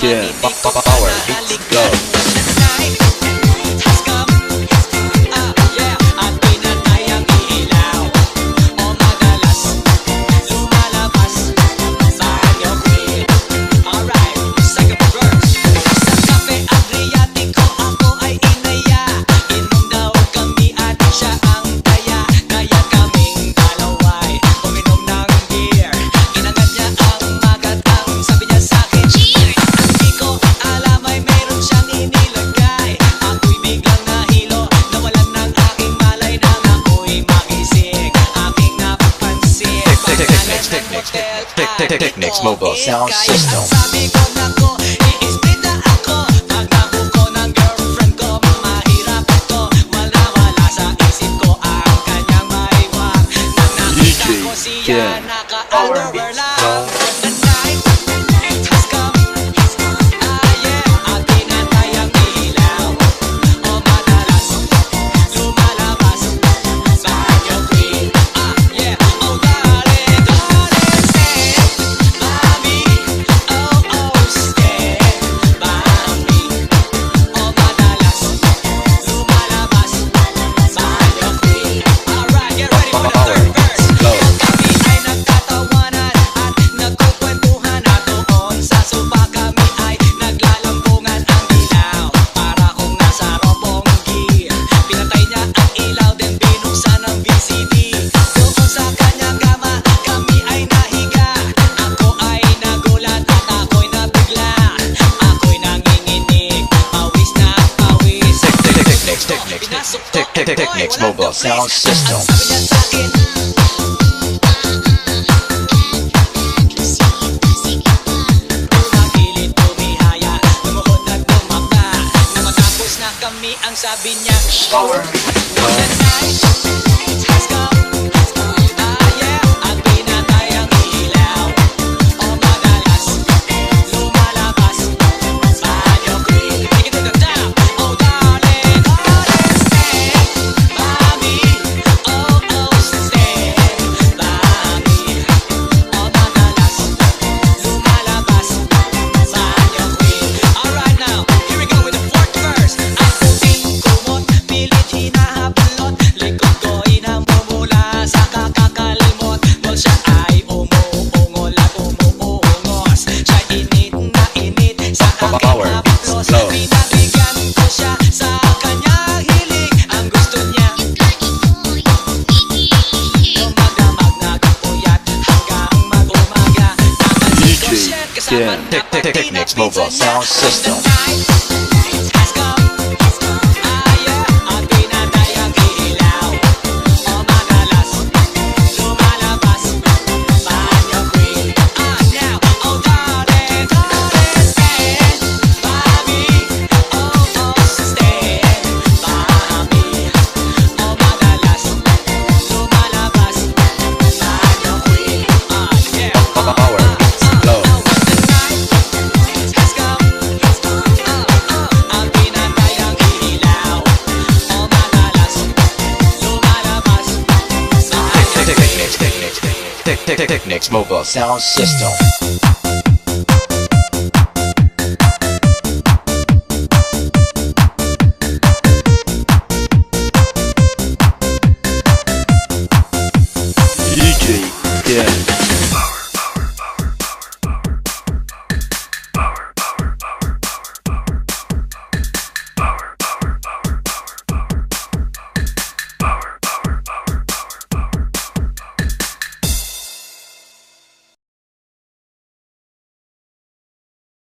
Yeah, power beats go. Technics Mobile Sound System. Sabi ko nako, i-split na ako. Pag nabuko ng girlfriend ko, mahirap ito. Wala sa isip ko ang kanyang maiwang. Nang nakita ko siya, naka-underwear lang. The night has come. At pinatay ang ilaw. O madalas lumalabas sa kanyang queen. Oh darling, stay by me. Oh, stay by me. O madalas lumalabas sa kanyang queen. Alright, get ready for the third verse. Kami ay nagtatawanan at nagkukwentuhan at doon sa sofa kami ay naglalambungan ang ilaw. Para kung nasa Roppongi. Pinatay niya ang ilaw then binuksan ang VCD. Doon sa kanyang kama kami ay nahiga. Ako ay nagulat at ako'y nabigla. Ako'y nanginginig, pawis na pawis. Pinasok ko, Technics Mobile Sound System. sabi niya sa'kin, tumagilid, tumihaya, lumuhod at tumapa. Na matapos na kami ang sabi niya, the night has come. At pinatay ang ilaw. O madalas lumalabas sa kanyang queen. Take it to the top. Oh darling, stay by me. Oh, stay by me. O madalas lumalabas sa kanyang queen. Alright now, here we go with the fourth verse. Ang puting kumot, pilit hinahabalot. Likod ko'y namumula sa kakakalimot. Well, siya ay umuungol at umuungos. Siya'y init na init sa aking Power haplos. beats low. Pinabigyan ko siya sa kanyang hilig. Ang gusto niya dumadamag na kapuyat hanggang mag-umaga. Napansin ko siya kasama na Technics Mobile Sound System. The night has come. At pinatay ang ilaw. O madalas lumalabas sa kanyang queen. Now, oh darling, stay by me. Oh, stay by me. O madalas lumalabas sa kanyang queen. Power beats low. The night has come. At pinatay ang ilaw. O madalas lumalabas sa kanyang queen. Technics Mobile Sound System. DJ, yeah.